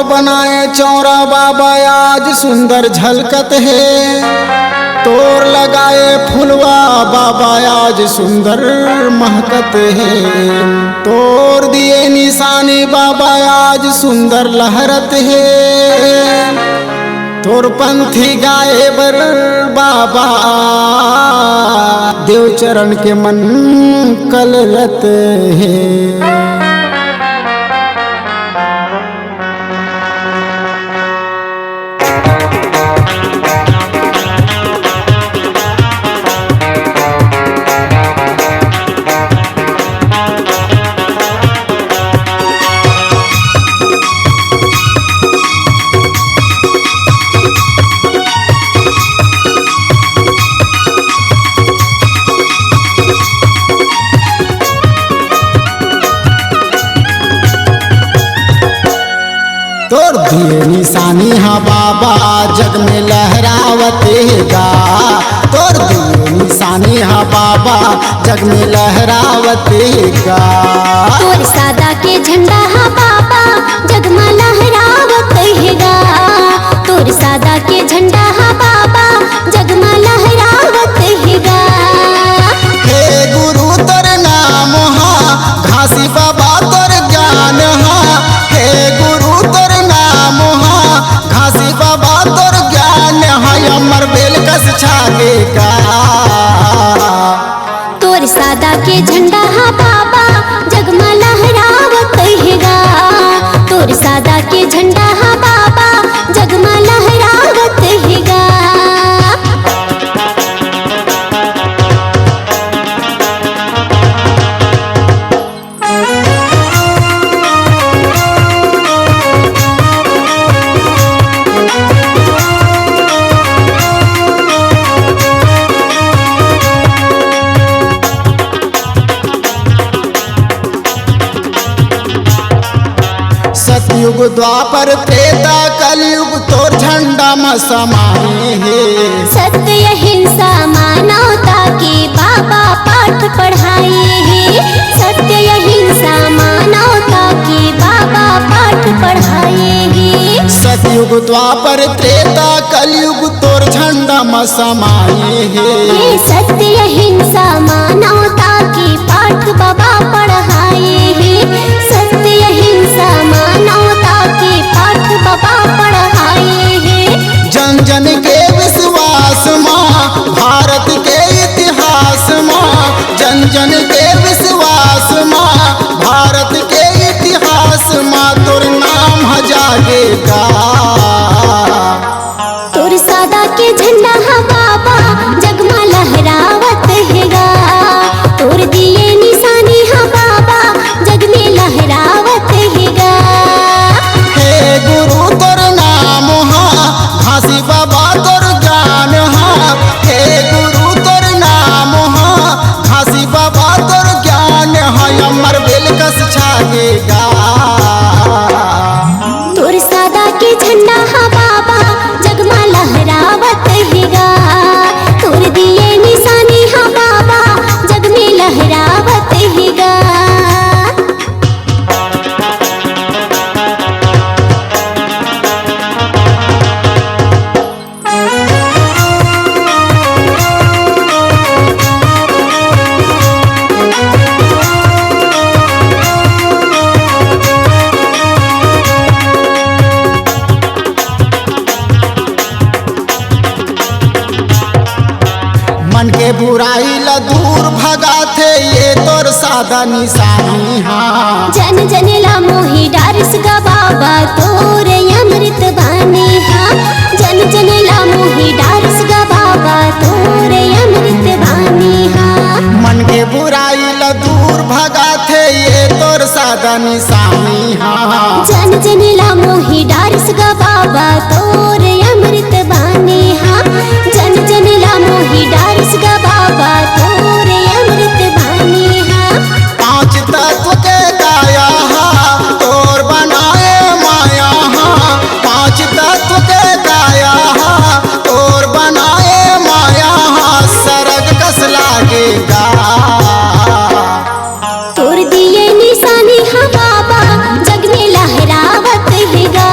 बनाए चौरा बाबा आज सुंदर झलकत है। तोर लगाए फुलवा बाबा आज सुंदर महकत है। तोर दिए निशानी बाबा आज सुंदर लहरत है। तोर पंथी गाए बर बाबा देव चरण के मन कलरत है। तोर दिए निशानी हाँ बाबा जग में लहरावतेगा। तोर दिए निशानी हाँ बाबा जग में लहरावतेगा। तोर सादा के झंडा हाँ बाबा जग में लहरावतेगा। तोर सादा के झंडा हाँ बाबा जग में लहरावतेगा। हे गुरु तोर नाम हाँ घासी बाबा तोर ज्ञान हाँ। हे गुरु तोर नाम हाँ घासी बाबा तोर ज्ञान हाँ। अमर बेल कस छागेगा। तोर सादा के झंडा हाँ बाबा जग में लहरावतेगा। तोर सादा के झंडा हाँ बाबा जग में लहरावतेगा। सतयुग द्वापर त्रेता कलयुग तोर झंडा में समाये है। सत्य अहिंसा मानवता के बाबा पाठ पढ़ाए हैं। सत्य अहिंसा मानवता के बाबा पाठ पढ़ाए हैं। सतयुग द्वापर त्रेता कलयुग तोर झंडा में समाये है। ये सत्य अहिंसा मानवता के पाठ बाबा पढ़ाए हैं। सत्य अहिंसा मानवता के पाठ बाबा पढ़ाए हैं। जन जन के विश्वास माँ भारत के इतिहास माँ। जन जन के विश्वास माँ भारत के इतिहास माँ। तोर नाम जागेगा। तोर सादा के झंडा हाँ बाबा जग में लहरावतेगा। तोर दिए निशानी हाँ बाबा जग में लहरावतेगा। हे गुरु तोर नाम हाँ घासी बाबा तोर ज्ञान हाँ। हे गुरु तोर नाम हाँ घासी बाबा तोर ज्ञान हाँ। अमर बेल कस छागेगा। तोर सादा के झंडा हाँ बाबा जग में लहरावतेगा। तोर दिए निशानी हाँ बाबा जग में लहरावतेगा। मन के बुराई ला दूर भगाथे ये तोर सादा निशानी हाँ। जन जन ला मोहि डारिस गा बाबा तोरे अमृत बानी हाँ। जन जन ला मोहि डारिस गा बाबा तोरे अमृत बानी हाँ। मन के बुराई ला दूर भगाथे ये तोर सादा निशानी हाँ। जन जन ला मोहि डारिस गा बाबा तोरे अमृत बानी हाँ। जन जन ला मोहि डारिस गा बाबा तोरे अमृत बानी हाँ। पांच तत्व के काया हाँ तोर बनाए माया हाँ। पांच तत्व के काया हाँ तोर बनाए माया हाँ। सरग कस लागेगा। तोर दिए निशानी हाँ बाबा जग में लहरावतेगा।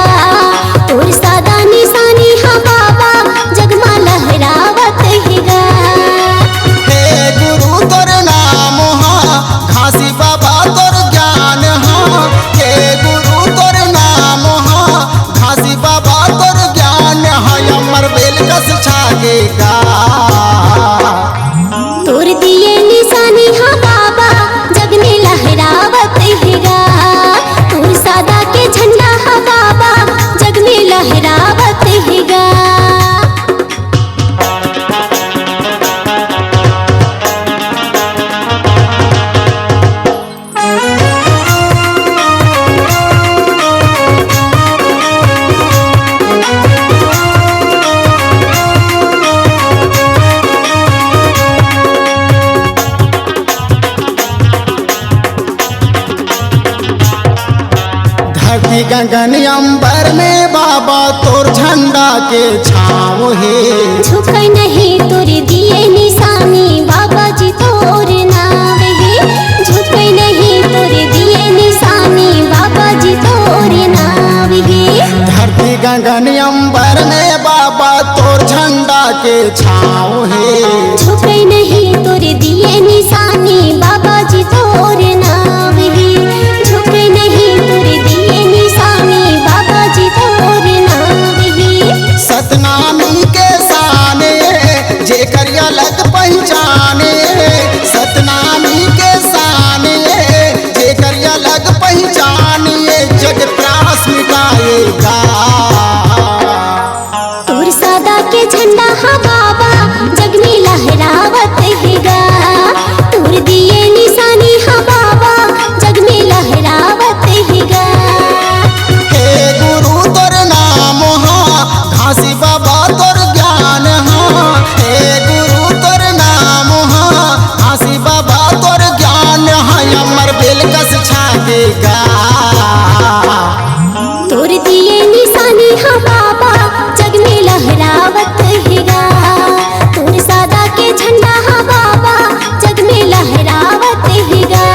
धरती गगन अंबर में बाबा तोर झंडा के छाँव है। झुक नहीं तोर दिए निशानी बाबा जी तोर नाम है। झुक नहीं तोर दिए निशानी बाबा जी तोर नाम है। धरती गगन अंबर में बाबा तोर झंडा के छाँव है। झुक नहीं तोर दिए निशानी बाबा जी तोर नाम है। झुक नहीं तोर दिए निशानी बाबा जी तोर नाम है। सतनामी के साने जे कर अलग पहचाने। सतनामी के साने जे कर अलग पहचाने जग त्रास मिटाएगा। तोर सादा के झंडा हा बाबा जग में लहरावत हैगा। तोर दिए निशानी हा बाबा जग में लहरावत हैगा। हे गुरु तोर नाम हा घासी बाबा तोर ज्ञान हा। हे गुरु तोर नाम हा घासी बाबा तोर ज्ञान हा। अमर बेलकस छागेगा। तोर दिए निशानी हा बाबा जग में लहरावत हैगा। तोर सादा के झंडा हा बाबा जग में लहरावत हैगा।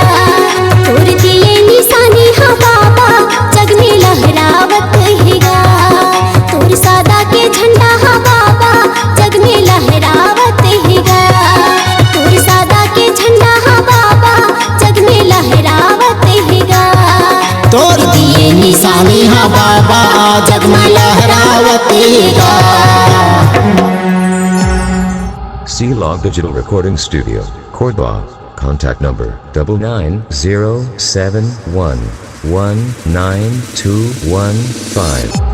तोर दिए निशानी हा बाबा जग में लहरावत हैगा। तोर सादा के झंडा हा बाबा जग में लहरावत हैगा। तोर सादा के झंडा हा बाबा जग में लहरावत हैगा। तोर दिए निशानी हा बाबा जग में लहरावतेगा। C-Log Digital Recording Studio, Cordoba. Contact number 99071192115.